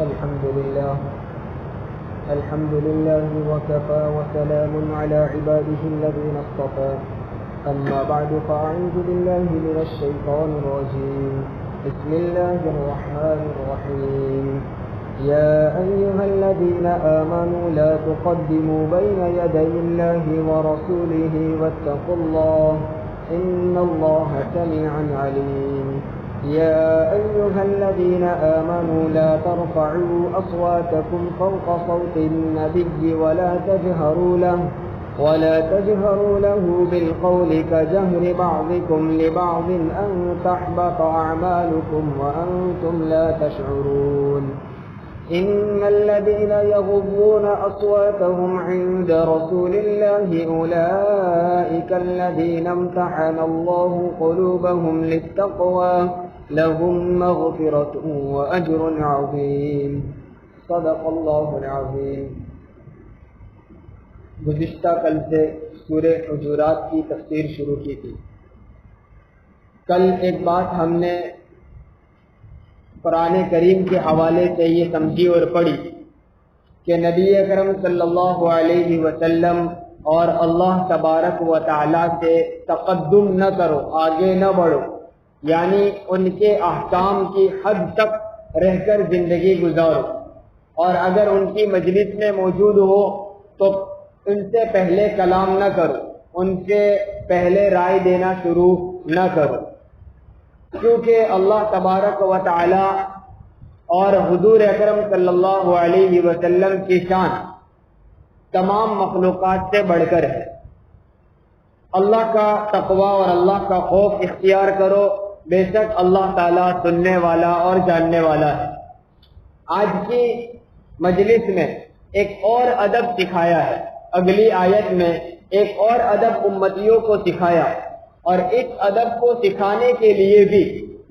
الحمد لله وكفى وسلام على عباده الذين اصطفى. أما بعد فأعوذ بالله من الشيطان الرجيم. بسم الله الرحمن الرحيم. يا أيها الذين آمنوا لا تقدموا بين يدي الله ورسوله واتقوا الله إن الله سميع عليم. يا أيها الذين آمنوا لا ترفعوا أصواتكم فوق صوت النبي ولا تجهروا له بالقول كجهر بعضكم لبعض أن تحبط أعمالكم وأنتم لا تشعرون. إن الذين يغضون أصواتهم عند رسول الله أولئك الذين امتحن الله قلوبهم للتقوى لهم مغفرة وأجر عظيم. صدق اللہ العظیم. گزشتہ کل سے سورہ حجرات کی تفسیر شروع کی تھی. کل ایک بات ہم نے قرآن کریم کے حوالے سے یہ سمجھی اور پڑھی کہ نبی اکرم صلی اللہ علیہ وسلم اور اللہ تبارک و تعالی سے تقدم نہ کرو، آگے نہ بڑھو، یعنی ان کے احکام کی حد تک رہ کر زندگی گزارو، اور اگر ان کی مجلس میں موجود ہو تو ان سے پہلے کلام نہ کرو، ان سے پہلے رائے دینا شروع نہ کرو، کیونکہ اللہ تبارک و تعالی اور حضور اکرم صلی اللہ علیہ وسلم کی شان تمام مخلوقات سے بڑھ کر ہے. اللہ کا تقوی اور اللہ کا خوف اختیار کرو، بے شک اللہ تعالیٰ سننے والا اور جاننے والا ہے. آج کی مجلس میں ایک اور ادب سکھایا ہے، اگلی آیت میں ایک اور ادب امتیوں کو سکھایا، اور اس ادب کو سکھانے کے لیے بھی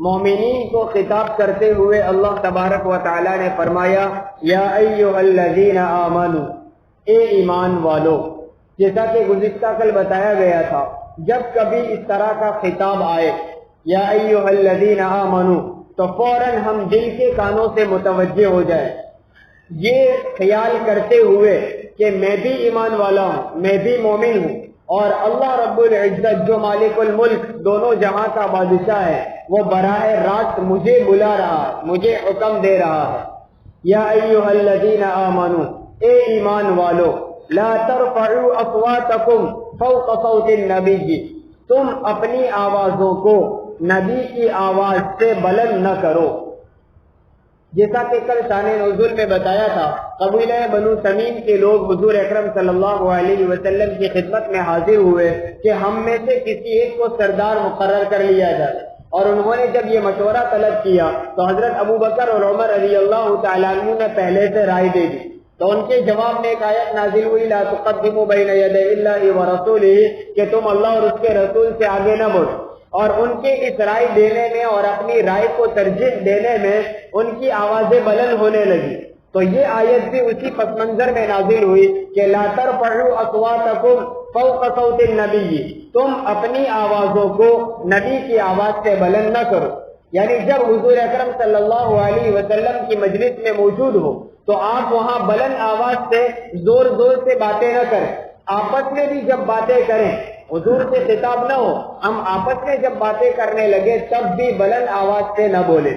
مومنین کو خطاب کرتے ہوئے اللہ تبارک و تعالی نے فرمایا یا ایھا الذین آمنوا، اے ایمان والو. جیسا کہ گزشتہ کل بتایا گیا تھا، جب کبھی اس طرح کا خطاب آئے یا ایھا الذین آمنوا تو فوراً ہم دل کے کانوں سے متوجہ ہو جائے، یہ خیال کرتے ہوئے کہ میں بھی ایمان والا ہوں، میں بھی مومن ہوں، اور اللہ رب العزت جو مالک الملک دونوں جہاں کا بادشاہ ہے وہ براہ راست مجھے بلا رہا ہے، مجھے حکم دے رہا ہے. یا ایھا الذین آمنوا، اے ایمان والو، لا ترفعوا اصواتکم فوق صوت النبی، تم اپنی آوازوں کو نبی کی آواز سے بلند نہ کرو. جیسا کہ کل شان نزول میں بتایا تھا، قبیلہ بنو تمیم کے لوگ حضور اکرم صلی اللہ علیہ وسلم کی خدمت میں حاضر ہوئے کہ ہم میں سے کسی ایک کو سردار مقرر کر لیا جائے، اور انہوں نے جب یہ مشورہ طلب کیا تو حضرت ابو بکر اور عمر رضی اللہ تعالیٰ عنہ نے پہلے سے رائے دے دی. تو ان کے جواب میں ایک آیت نازل ہوئی لا تقدموا بین یدی اللہ ورسولہ، کہ تم اللہ اور اس کے رسول سے آگے نہ بڑھو. اور ان کے اس رائے دینے میں اور اپنی رائے کو ترجیح دینے میں ان کی آوازیں بلند ہونے لگی. تو یہ آیت بھی اسی پس منظر میں نازل ہوئی کہ لا ترفعوا اصواتکم فوق صوت النبی، تم اپنی آوازوں کو نبی کی آواز سے بلند نہ کرو. یعنی جب حضور اکرم صلی اللہ علیہ وسلم کی مجلس میں موجود ہو تو آپ وہاں بلند آواز سے زور زور سے باتیں نہ کریں. آپس میں بھی جب باتیں کریں، حضور سے خطاب نہ ہو، ہم آپس میں جب باتیں کرنے لگے تب بھی بلند آواز سے نہ بولے.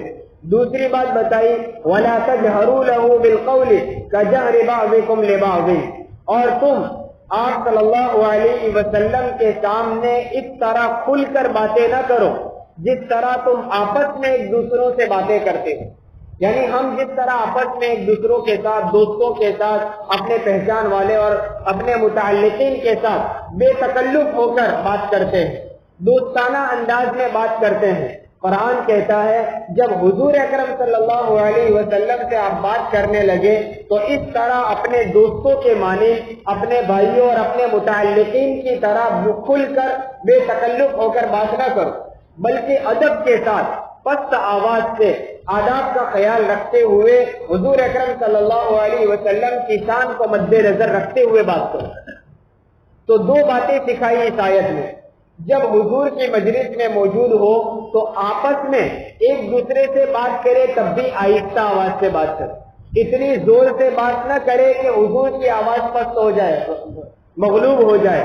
دوسری بات بتائی وَلَا تَجْهَرُوا لَهُ بِالْقَوْلِ كَجَهْرِ بَعْضِكُمْ لِبَعْضٍ، اور تم آپ صلی اللہ علیہ وسلم کے سامنے اس طرح کھل کر باتیں نہ کرو جس طرح تم آپس میں ایک دوسروں سے باتیں کرتے ہو. یعنی ہم جس طرح آپس میں ایک دوسروں کے ساتھ، دوستوں کے ساتھ، اپنے پہچان والے اور اپنے متعلقین کے ساتھ بے تکلف ہو کر بات کرتے ہیں، دوستانہ انداز میں بات کرتے ہیں. قرآن کہتا ہے جب حضور اکرم صلی اللہ علیہ وسلم سے آپ بات کرنے لگے تو اس طرح اپنے دوستوں کے معنی، اپنے بھائیوں اور اپنے متعلقین کی طرح کھل کر بے تکلف ہو کر بات نہ کرو، بلکہ ادب کے ساتھ پست آواز سے آداب کا خیال رکھتے ہوئے حضور اکرم صلی اللہ علیہ وسلم کی شان کو مد نظر رکھتے ہوئے بات کرو. تو دو باتیں سکھائی اس آیت میں. جب حضور کی مجلس میں موجود ہو تو آپس میں ایک دوسرے سے بات کرے تب بھی آہستہ آواز سے بات کرے. اتنی زور سے بات نہ کرے کہ حضور کی آواز پست ہو جائے، مغلوب ہو جائے۔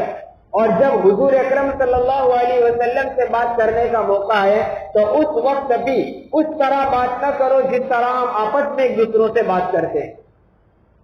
اور جب حضور اکرم صلی اللہ علیہ وسلم سے بات کرنے کا موقع ہے تو اس وقت بھی اس طرح بات نہ کرو جس طرح ہم آپس میں ایک دوسروں سے بات کرتے ہیں۔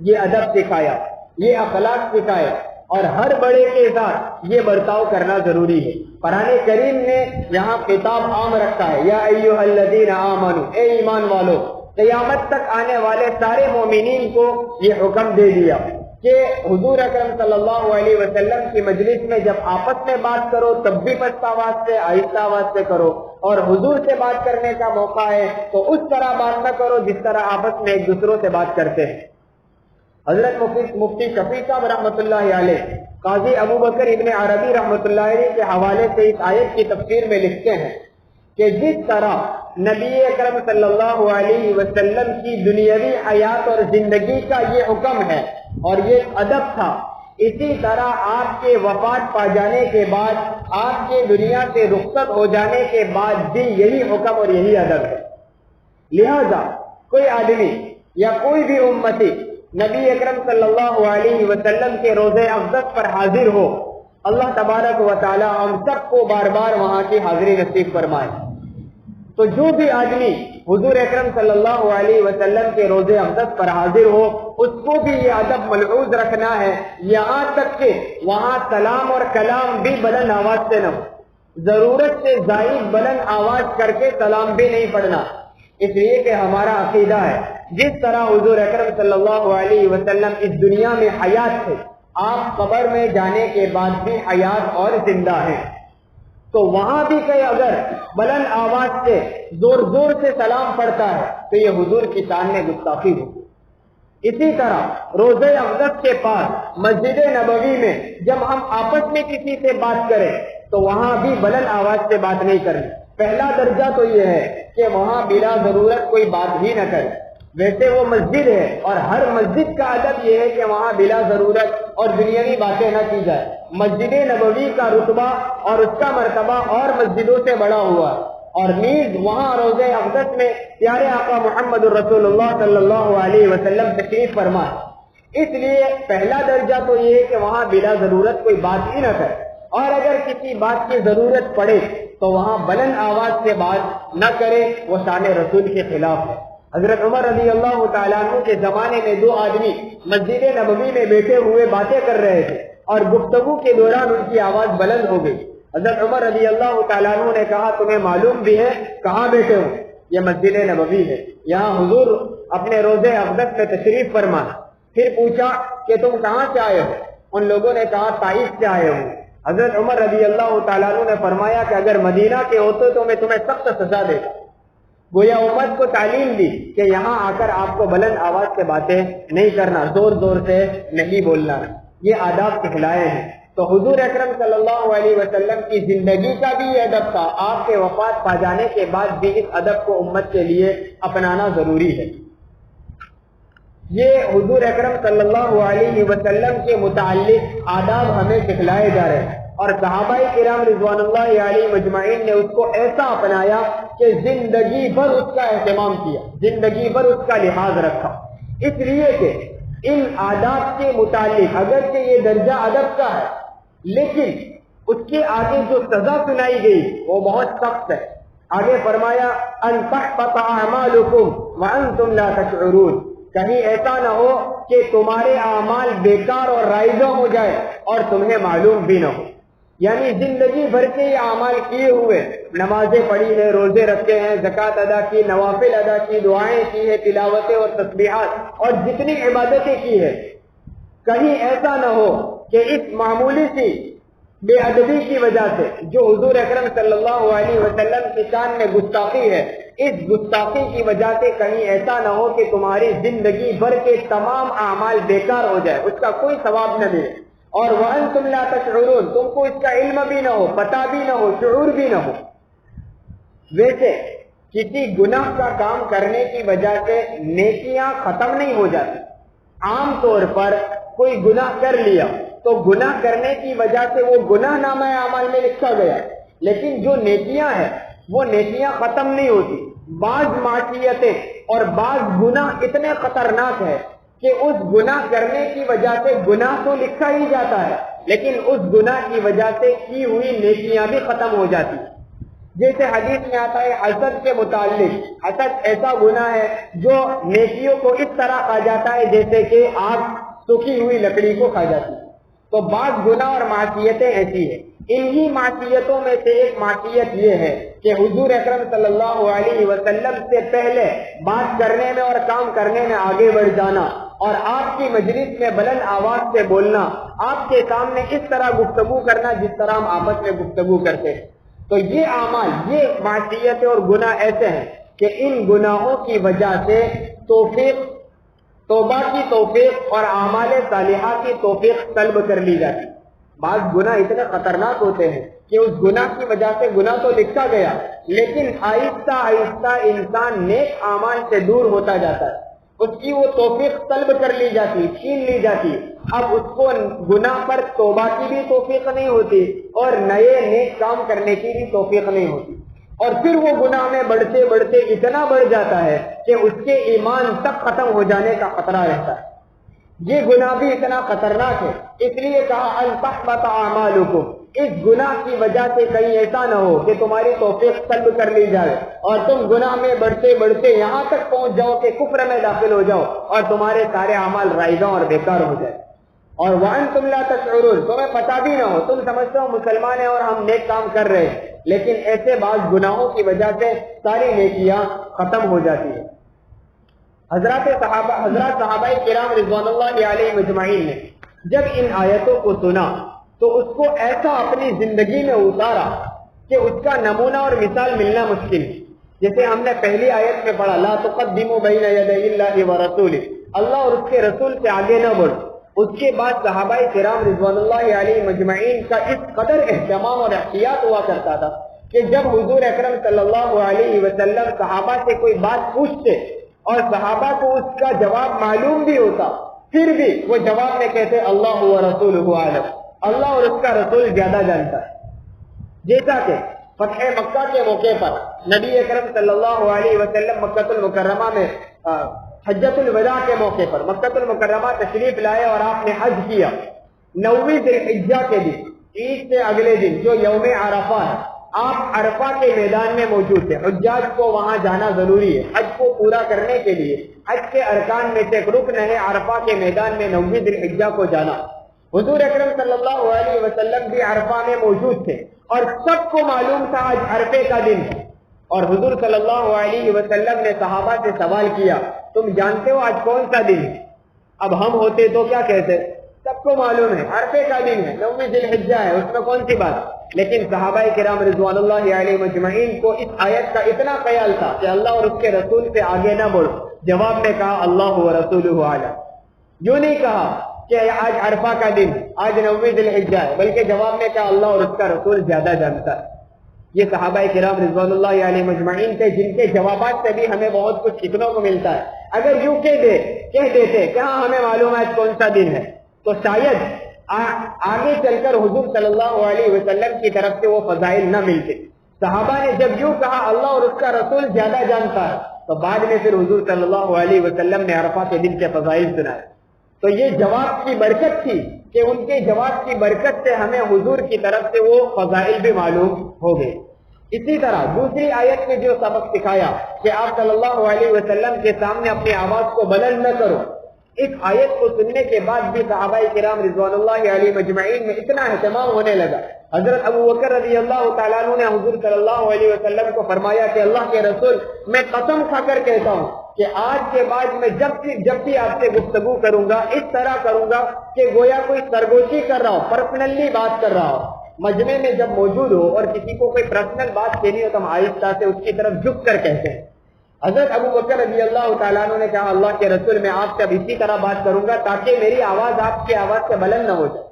یہ ادب سکھایا، یہ اخلاق سکھایا، اور ہر بڑے کے ساتھ یہ برتاؤ کرنا ضروری ہے۔ قرآن کریم نے یہاں خطاب عام رکھا ہے، یا ایھا الذین آمنوا، اے ایمان والو۔ قیامت تک آنے والے سارے مومنین کو یہ حکم دے دیا کہ حضور اکرم صلی اللہ علیہ وسلم کی مجلس میں جب آپس میں بات کرو تب بھی پست آواز سے، آہستہ آواز سے کرو، اور حضور سے بات کرنے کا موقع ہے تو اس طرح بات نہ کرو جس طرح آپس میں ایک دوسروں سے بات کرتے ہیں۔ حضرت مفتی شفیع صاحب رحمۃ اللہ علیہ قاضی ابو بکر ابن عربی رحمۃ اللہ علیہ کے حوالے سے اس آیت کی تفسیر میں لکھتے ہیں کہ جس طرح نبی اکرم صلی اللہ علیہ وسلم کی دنیاوی حیات اور زندگی کا یہ حکم ہے اور یہ ادب تھا، اسی طرح آپ کے وفات پا جانے کے بعد، آپ کے دنیا سے رخصت ہو جانے کے بعد بھی یہی حکم اور یہی ادب ہے۔ لہذا کوئی آدمی یا کوئی بھی امتی نبی اکرم صلی اللہ علیہ وسلم کے روزے اقدس پر حاضر ہو، اللہ تبارک و تعالی ہم سب کو بار بار وہاں کی حاضری نصیب فرمائے۔ تو جو بھی آدمی حضور اکرم صلی اللہ علیہ وسلم کے روزے اقدس پر حاضر ہو اس کو بھی یہ ادب ملحوظ رکھنا ہے، یہاں تک کہ وہاں سلام اور کلام بھی بلند آواز سے نہ ہو، ضرورت سے زائد بلند آواز کر کے سلام بھی نہیں پڑھنا، اس لیے کہ ہمارا عقیدہ ہے جس طرح حضور اکرم صلی اللہ علیہ وسلم اس دنیا میں حیات تھے، آپ قبر میں جانے کے بعد بھی حیات اور زندہ ہیں، تو وہاں بھی کوئی اگر بلند آواز سے زور زور سے سلام پڑھتا ہے تو یہ حضور کی شان میں گستاخی ہو۔ اسی طرح روزے اقدس کے پاس مسجد نبوی میں جب ہم آپس میں کسی سے بات کریں تو وہاں بھی بلند آواز سے بات نہیں کرنی۔ پہلا درجہ تو یہ ہے کہ وہاں بلا ضرورت کوئی بات ہی نہ کرے، ویسے وہ مسجد ہے اور ہر مسجد کا ادب یہ ہے کہ وہاں بلا ضرورت اور دنیاوی باتیں نہ کی جائے۔ مسجد نبوی کا رتبہ اور اس کا مرتبہ اور مسجدوں سے بڑا ہوا، اور نیز وہاں روزے اقدس میں پیارے آقا محمد الرسول اللہ صلی اللہ علیہ وسلم تشریف فرما، اس لیے پہلا درجہ تو یہ ہے کہ وہاں بلا ضرورت کوئی بات ہی نہ کرے، اور اگر کسی بات کی ضرورت پڑے تو وہاں بلند آواز سے بات نہ کرے، وہ شان رسول کے خلاف ہے۔ حضرت عمر رضی اللہ تعالیٰ عنہ کے زمانے میں دو آدمی مسجد نبوی میں بیٹھے ہوئے باتیں کر رہے تھے اور گفتگو کے دوران ان کی آواز بلند ہو گئی۔ حضرت عمر رضی اللہ تعالیٰ عنہ نے کہا تمہیں معلوم بھی ہے کہاں بیٹھے ہو؟ یہ مسجد نبوی ہے، یہاں حضور اپنے روزے اقدس میں تشریف فرما۔ پھر پوچھا کہ تم کہاں سے آئے ہو؟ ان لوگوں نے کہا طائف سے آئے ہوں۔ حضرت عمر رضی اللہ تعالیٰ عنہ نے فرمایا کہ اگر مدینہ کے ہوتے تو میں تمہیں سخت سزا دیتا۔ گویا امت کو تعلیم دی کہ یہاں آ کر آپ کو بلند آواز سے باتیں نہیں کرنا، زور زور سے نہیں بولنا، یہ آداب سکھلائے ہیں۔ تو حضور اکرم صلی اللہ علیہ وسلم کی زندگی کا بھی یہ ادب تھا، آپ کے وفات پا جانے کے بعد بھی اس ادب کو امت کے لیے اپنانا ضروری ہے۔ یہ حضور اکرم صلی اللہ علیہ وسلم کے متعلق آداب ہمیں سکھلائے جا رہے ہیں، اور صحابہ کرام رضوان اللہ علیہ مجمعین نے اس کو ایسا اپنایا کہ زندگی بھر اس کا اہتمام کیا، زندگی بھر اس کا لحاظ رکھا، اس لیے کہ ان آداب کے متعلق اگرچہ یہ درجہ ادب کا ہے لیکن اس کے آگے جو سزا سنائی گئی وہ بہت سخت ہے۔ آگے فرمایا ان تحبط اعمالکم وانتم لا تشعرون، کہیں ایسا نہ ہو کہ تمہارے اعمال بیکار اور رائجہ ہو جائے اور تمہیں معلوم بھی نہ ہو، یعنی زندگی بھر کے یہ اعمال کیے ہوئے، نمازیں پڑھی ہیں، روزے رکھے ہیں، زکوٰۃ ادا کی، نوافل ادا کی، دعائیں کی ہیں، تلاوتیں اور تسبیحات اور جتنی عبادتیں کی ہیں، کہیں ایسا نہ ہو کہ اس معمولی سی بے ادبی کی وجہ سے جو حضور اکرم صلی اللہ علیہ وسلم کی شان میں گستاخی ہے، اس گستاخی کی وجہ سے کہیں ایسا نہ ہو کہ تمہاری زندگی بھر کے تمام اعمال بیکار ہو جائے، اس کا کوئی ثواب نہ ملے، اور وَأَنْتُمْ لَا تَشْعُرُونَ، تم کو اس کا علم بھی نہ ہو، پتہ بھی نہ ہو، شعور بھی نہ ہو۔ ویسے کسی گناہ کا کام کرنے کی وجہ سے نیکیاں ختم نہیں ہو جاتی، عام طور پر کوئی گناہ کر لیا تو گناہ کرنے کی وجہ سے وہ گناہ نامہ اعمال میں لکھا گیا، لیکن جو نیکیاں ہیں وہ نیکیاں ختم نہیں ہوتی، بعض معصیتیں اور بعض گناہ اتنے خطرناک ہے کہ اس گناہ کرنے کی وجہ سے گناہ تو لکھا ہی جاتا ہے، لیکن اس گناہ کی وجہ سے کی ہوئی نیکیاں بھی ختم ہو جاتی ہیں۔ جیسے حدیث میں آتا ہے حسد کے متعلق، حسد ایسا گناہ ہے جو نیکیوں کو اس طرح کھا جاتا ہے جیسے کہ آگ سوکھی ہوئی لکڑی کو کھا جاتی ہے۔ تو بعض گناہ اور معصیتیں ایسی ہیں۔ انہی معصیتوں میں سے ایک معصیت یہ ہے کہ حضور اکرم صلی اللہ علیہ وسلم سے پہلے بات کرنے میں اور کام کرنے میں آگے بڑھ جانا، اور آپ کی مجلس میں بلند آواز سے بولنا، آپ کے سامنے اس طرح گفتگو کرنا جس طرح ہم آپس میں گفتگو کرتے ہیں۔ تو یہ اعمال، یہ معصیتیں اور گناہ ایسے ہیں کہ ان گناہوں کی وجہ سے توبہ کی توفیق اور اعمال صالحہ کی توفیق طلب کر لی جاتی۔ بعض گناہ اتنے خطرناک ہوتے ہیں کہ اس گناہ کی وجہ سے گناہ تو لکھا گیا، لیکن آہستہ آہستہ انسان نیک اعمال سے دور ہوتا جاتا ہے، اس کی وہ توفیق طلب کر لی جاتی، چھین لی جاتی۔ اب اس کو گناہ پر توبہ کی بھی توفیق نہیں ہوتی اور نئے نیک کام کرنے کی بھی توفیق نہیں ہوتی، اور پھر وہ گناہ میں بڑھتے بڑھتے اتنا بڑھ جاتا ہے کہ اس کے ایمان تک ختم ہو جانے کا خطرہ رہتا ہے۔ یہ گناہ بھی اتنا خطرناک ہے، اس لیے کہا ان تحبط اعمالکم، اس گناہ کی وجہ سے کہیں ایسا نہ ہو کہ تمہاری توفیق طلب کر لی جائے اور تم گناہ میں بڑھتے بڑھتے یہاں تک پہنچ جاؤ کہ کفر میں داخل ہو جاؤ اور تمہارے سارے اعمال رائگاں اور بیکار ہو جائے، اور وانتم لا تشعرون، تمہیں پتہ بھی نہ ہو، تم سمجھتے ہو مسلمان ہیں اور ہم نیک کام کر رہے ہیں، لیکن ایسے بعض گناہوں کی وجہ سے ساری نیکیاں ختم ہو جاتی ہیں۔ حضرات صحابہ کرام رضوان اللہ علیہ مجمعین نے جب ان آیتوں کو سنا تو اس کو ایسا اپنی زندگی میں اتارا کہ اس کا نمونہ اور مثال ملنا مشکل ہے۔ جیسے ہم نے پہلی آیت میں پڑھا لا تقدموا بین یدی اللہ ورسولہ، اللہ اور اس کے رسول سے آگے نہ بڑھو۔ اس کے بعد صحابہ کرام رضوان اللہ علیہ مجمعین کا اس قدر اہتمام اور احتیاط ہوا کرتا تھا کہ جب حضور اکرم صلی اللہ علیہ وسلم صحابہ سے کوئی بات پوچھتے اور صحابہ کو اس کا جواب معلوم بھی ہوتا، پھر بھی وہ جواب میں کہتے اللہ و رسولہ عالم، اللہ اور اس کا رسول زیادہ جانتا ہے۔ جیسا کہ فتح مکہ کے موقع پر نبی اکرم صلی اللہ علیہ وسلم مکہ المکرمہ میں حجۃ الوداع کے موقع پر مکہ المکرمہ تشریف لائے اور آپ نے حج کیا۔ 9ویں ذی الحجہ کے دن، عید سے اگلے دن جو یوم عرفہ ہے، آپ عرفہ کے میدان میں موجود تھے۔ حجاج کو وہاں جانا ضروری ہے حج کو پورا کرنے کے لیے، حج کے ارکان میں سے ایک رکن ہے عرفہ کے میدان میں 9ویں ذی الحجہ کو جانا۔ حضور اکرم صلی اللہ علیہ وسلم بھی عرفہ میں موجود تھے اور سب کو معلوم تھا آج عرفے کا دن ہے، اور حضور صلی اللہ علیہ وسلم نے صحابہ سے سوال کیا تم جانتے ہو آج کون سا دن ہے؟ اب ہم ہوتے تو کیا کہتے؟ سب کو معلوم ہے عرفے کا دن ہے، 9ویں ذی الحجہ ہے، اس میں کون سی بات؟ لیکن صحابہ کرام رضوان اللہ علیہ مجمعین کو اس آیت کا اتنا خیال تھا کہ اللہ اور اس کے رسول سے آگے نہ بڑھو، جواب میں کہا اللہ و رسولہ عالم۔ یوں نہیں کہا کہ آج عرفہ کا دن، آج 9ویں ذی الحجہ ہے، بلکہ جواب میں کہا اللہ اور اس کا رسول زیادہ جانتا ہے۔ یہ صحابہ کرام رضوان اللہ علیہ مجمعین تھے جن کے جوابات سے بھی ہمیں بہت کچھ سیکھنے کو ملتا ہے۔ اگر یوں کہہ دیتے کہ ہاں ہمیں معلوم ہے کون سا دن ہے، تو شاید آگے چل کر حضور صلی اللہ علیہ وسلم کی طرف سے وہ فضائل نہ ملتے۔ صحابہ نے جب یوں کہا اللہ اور اس کا رسول زیادہ جانتا ہے، تو بعد میں پھر حضور صلی اللہ علیہ وسلم نے عرفہ کے دن کے فضائل سنائے۔ تو یہ جواب کی برکت تھی کہ ان کے جواب کی برکت سے ہمیں حضور کی طرف سے وہ فضائل بھی معلوم ہو گئے۔ اسی طرح دوسری آیت میں جو سبق سکھایا کہ آپ صلی اللہ علیہ وسلم کے سامنے اپنی آواز کو بلند نہ کرو، اس آیت کو سننے کے بعد بھی صحابہ کرام رضوان اللہ علیہ مجمعین میں اتنا اہتمام ہونے لگا۔ حضرت ابو بکر رضی اللہ تعالیٰ عنہ نے حضور صلی اللہ علیہ وسلم کو فرمایا کہ اللہ کے رسول میں قسم کھا کر کہتا ہوں کہ آج کے بعد میں جب بھی آپ سے گفتگو کروں گا اس طرح کروں گا کہ گویا کوئی سرگوشی کر رہا ہو، پرسنلی بات کر رہا ہو۔ مجمع میں جب موجود ہو اور کسی کو کوئی پرسنل بات کہنی ہو تو ہم آہستہ سے اس کی طرف جھک کر کہتے ہیں۔ حضرت ابو بکر رضی اللہ تعالیٰ عنہ نے کہا اللہ کے رسول میں آپ سے اب اسی طرح بات کروں گا تاکہ میری آواز آپ کی آواز سے بلند نہ ہو جائے۔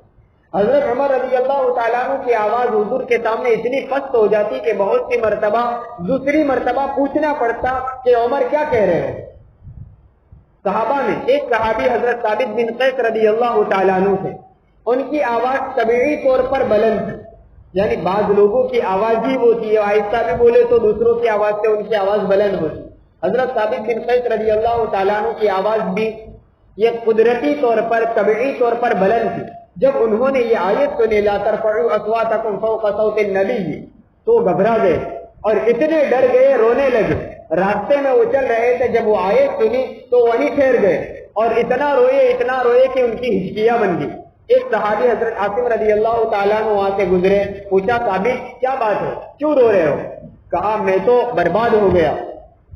حضرت عمر رضی اللہ تعالیٰ عنہ کی آواز حضور کے سامنے اتنی پست ہو جاتی کہ بہت سی مرتبہ دوسری مرتبہ پوچھنا پڑتا کہ عمر کیا کہہ رہے ہیں۔ صحابہ میں ایک صحابی حضرت ثابت بن قیس رضی اللہ تعالیٰ عنہ تھے، ان کی آواز طبیعی طور پر بلند تھی، یعنی بعض لوگوں کی آواز ہی ہوتی ہے، آہستہ بھی بولے تو دوسروں کی آواز سے ان کی آواز بلند ہوتی. حضرت ثابت بن قیس رضی اللہ تعالیٰ عنہ کی آواز بھی یہ قدرتی طور پر طبعی طور پر بلند تھی. جب انہوں نے یہ آیت سنی لا ترفعوا اصواتکم فوق صوت النبی تو گھبرا گئے اور اتنے ڈر گئے، رونے لگے. راستے میں وہ چل رہے تھے، جب وہ آیت سنی تو وہیں ٹھہر گئے اور اتنا روئے کہ ان کی ہچکیاں بن گئی. ایک صحابی حضرت عاصم رضی اللہ تعالیٰ عنہ وہاں سے گزرے، پوچھا ثابت کیا بات ہے، کیوں رو رہے ہو؟ کہا میں تو برباد ہو گیا،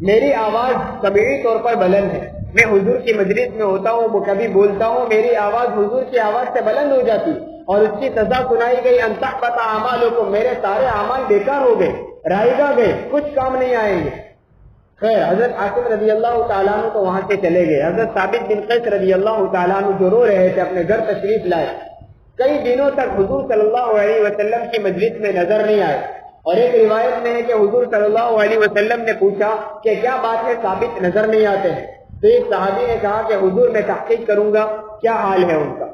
میری آواز طبعی طور پر بلند ہے، میں حضور کی مجلس میں ہوتا ہوں، وہ کبھی بولتا ہوں، میری آواز حضور کی آواز سے بلند ہو جاتی اور اس کی سزا سنائی گئی ان تحبط اعمالکم، میرے سارے اعمال بیکار ہو گئے، رائگاں گئے، کچھ کام نہیں آئیں گے. خیر حضرت عاصم رضی اللہ تعالیٰ عنہ تو وہاں سے چلے گئے. حضرت ثابت بن قیس رضی اللہ تعالیٰ عنہ جو رو رہے تھے اپنے گھر تشریف لائے. کئی دنوں تک حضور صلی اللہ علیہ وسلم کی مجلس میں نظر نہیں آئے اور ایک روایت میں ہے کہ حضور صلی اللہ علیہ وسلم نے پوچھا کہ کیا بات ہے ثابت نظر نہیں آتے ہیں؟ تو ایک صحابی نے کہا کہ حضور میں تحقیق کروں گا کیا حال ہے ان کا.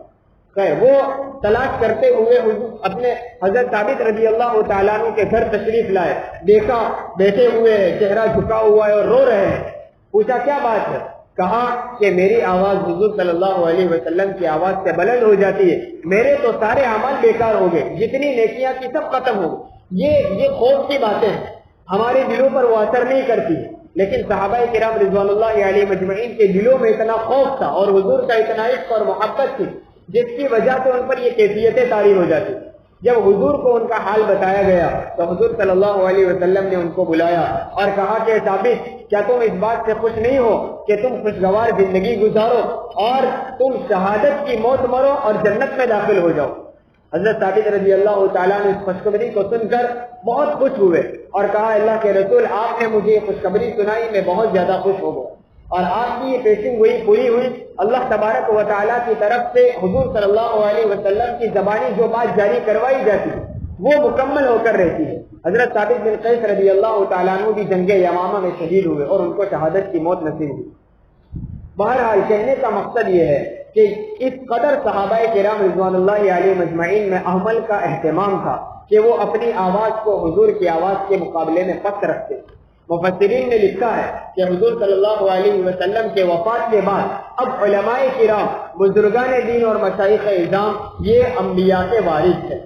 خیر وہ تلاش کرتے ہوئے حضور اپنے حضرت ثابت رضی اللہ تعالیٰ عنہ کے گھر تشریف لائے، دیکھا بیٹھے ہوئے چہرہ جھکا ہوا ہے اور رو رہے ہیں. پوچھا کیا بات ہے؟ کہا کہ میری آواز حضور صلی اللہ علیہ وسلم کی آواز سے بلند ہو جاتی ہے، میرے تو سارے اعمال بیکار ہو گئے، جتنی نیکیاں کی سب ختم ہو گئی. یہ خوف کی باتیں ہیں، ہمارے دلوں پر وہ اثر نہیں کرتی، لیکن صحابہ کرام رضوان اللہ علیہ مجمعین کے دلوں میں اتنا خوف تھا اور حضور کا اتنا عشق اور محبت تھی جس کی وجہ سے ان پر یہ کیفیتیں طاری ہو جاتی. جب حضور کو ان کا حال بتایا گیا تو حضور صلی اللہ علیہ وسلم نے ان کو بلایا اور کہا کہ ثابت کیا تم اس بات سے خوش نہیں ہو کہ تم خوشگوار زندگی گزارو اور تم شہادت کی موت مرو اور جنت میں داخل ہو جاؤ؟ حضرت ثابت رضی اللہ تعالیٰ نے اس خوشخبری کو سن کر بہت خوش ہوئے اور کہا اللہ کے رسول آپ نے مجھے یہ خوشخبری سنائی، میں بہت زیادہ خوش ہو گیا اور آپ کی یہ پیشن گوئی پوری ہوئی. اللہ تبارک و تعالیٰ کی طرف سے حضور صلی اللہ علیہ وسلم کی زبانی جو بات جاری کروائی جاتی وہ مکمل ہو کر رہتی ہے. حضرت ثابت بن قیس رضی اللہ تعالیٰ عنہ بھی جنگ یمامہ میں شہید ہوئے اور ان کو شہادت کی موت نصیب ہوئی. بہرحال کہنے کا مقصد یہ ہے کہ اس قدر صحابہ کرام رضوان اللہ علیہ مجمعین میں عمل کا اہتمام تھا کہ وہ اپنی آواز کو حضور کی آواز کے مقابلے میں پست رکھتے. مفسرین نے لکھا ہے کہ حضور صلی اللہ علیہ وسلم کے وفات کے بعد اب علماء کرام، بزرگان دین اور مشائخ اعظام یہ انبیاء کے وارث ہیں.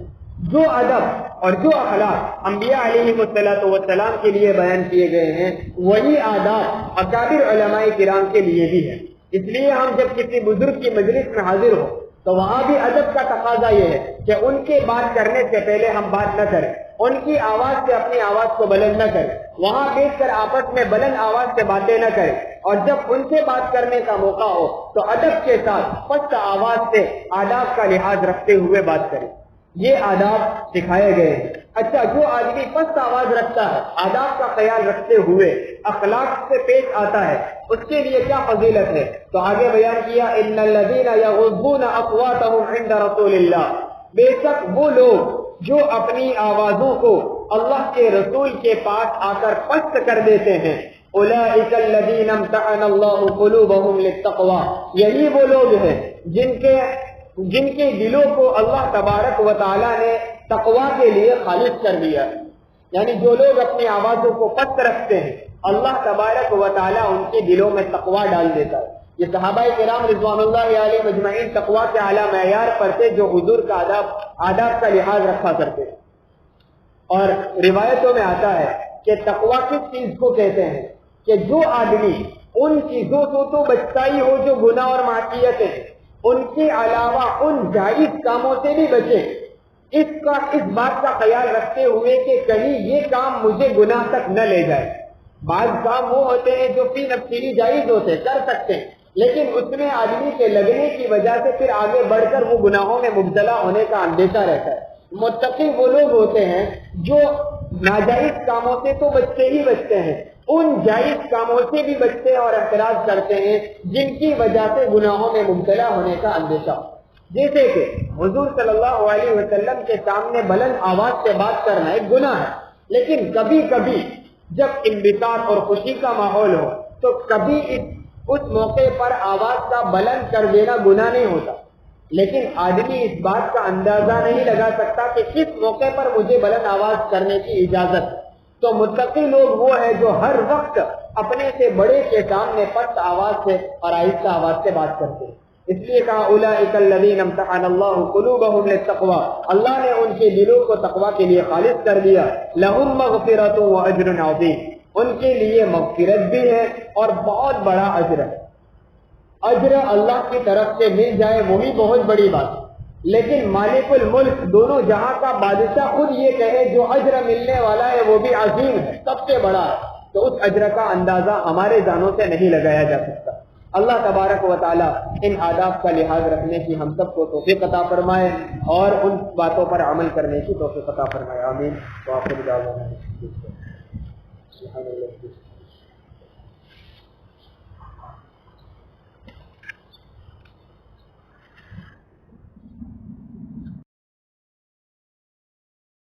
جو ادب اور جو اخلاق انبیاء علیہ السلام کے لیے بیان کیے گئے ہیں وہی آداب اکابر علماء کرام کے لیے بھی ہے. اس لیے ہم جب کسی بزرگ کی مجلس میں حاضر ہو تو وہاں بھی ادب کا تقاضا یہ ہے کہ ان کے بات کرنے سے پہلے ہم بات نہ کریں، ان کی آواز سے اپنی آواز کو بلند نہ کریں، وہاں بیٹھ کر آپس میں بلند آواز سے باتیں نہ کریں اور جب ان سے بات کرنے کا موقع ہو تو ادب کے ساتھ پست آواز سے آداب کا لحاظ رکھتے ہوئے بات کریں. یہ آداب سکھائے گئے ہیں. اچھا جو آدمی پست آواز رکھتا ہے، آداب کا خیال رکھتے ہوئے اخلاق سے پیش آتا ہے، اس کے لیے کیا فضیلت ہے؟ تو آگے بیان کیا ان الذین یغضون اصواتهم عند رسول اللہ، بے شک وہ لوگ جو اپنی آوازوں کو اللہ کے رسول کے پاس آ کر پست کر دیتے ہیں، اولئک الذین امتحن اللہ قلوبهم للتقوی، یہی وہ لوگ ہیں جن کے دلوں کو اللہ تبارک و تعالیٰ نے تقوی کے لیے خالص کر دیا. یعنی جو لوگ اپنی آوازوں کو پست رکھتے ہیں اللہ تبارک و تعالیٰ ان کے دلوں میں تقوی ڈال دیتا ہے. یہ صحابہ کرام رضوان اللہ علیہ مجمعین تقوی کے اعلیٰ معیار پر تھے جو حضور کا آداب کا لحاظ رکھا کرتے. اور روایتوں میں آتا ہے کہ تقوی کس چیز کو کہتے ہیں کہ جو آدمی ان چیزوں کو تو بچتا ہی ہو جو گناہ اور معصیتیں، ان کے علاوہ ان جائز کاموں سے بھی بچے، اس بات کا خیال رکھتے ہوئے کہ کہیں یہ کام مجھے گناہ تک نہ لے جائے. بعض کام وہ ہوتے ہیں جو فی نفسی جائز ہوتے کر سکتے ہیں لیکن اس میں آدمی کے لگنے کی وجہ سے پھر آگے بڑھ کر وہ گناہوں میں مبتلا ہونے کا اندیشہ رہتا ہے. متقی وہ لوگ ہوتے ہیں جو ناجائز کاموں سے تو بچتے ہی بچتے ہیں، ان جائز کاموں سے بھی بچتے ہیں اور اعتراض کرتے ہیں جن کی وجہ سے گناہوں میں مبتلا ہونے کا اندیشہ. جیسے کہ حضور صلی اللہ علیہ وسلم کے سامنے بلند آواز سے بات کرنا ایک گناہ ہے، لیکن کبھی کبھی جب انبساط اور خوشی کا ماحول ہو تو کبھی اس موقع پر آواز کا بلند کر دینا گناہ نہیں ہوتا. لیکن آدمی اس بات کا اندازہ نہیں لگا سکتا کہ کس موقع پر مجھے بلند آواز کرنے کی اجازت. تو متقی لوگ وہ ہے جو ہر وقت اپنے سے بڑے کے سامنے پست آواز سے اور آہستہ آواز سے بات کرتے ہیں. اس لیے کہا اولئک الذین امتحن اللہ قلوبهم للتقوی، اللہ نے ان کے دلوں کو تقوی کے لیے خالص کر دیا. لہم مغفرۃ واجر عظیم، ان کے لیے مغفرت بھی ہے اور بہت بڑا اجر ہے. اجر اللہ کی طرف سے مل جائے وہی بہت بڑی بات ہے، لیکن مالک الملک دونوں جہاں کا بادشاہ خود یہ کہے جو اجر ملنے والا ہے وہ بھی عظیم ہے، سب سے بڑا ہے، تو اس اجر کا اندازہ ہمارے جانوں سے نہیں لگایا جا سکتا. اللہ تبارک و تعالی ان آداب کا لحاظ رکھنے کی ہم سب کو توفیق عطا فرمائے اور ان باتوں پر عمل کرنے کی توفیق عطا فرمائے. آمین. وآخر دعوانا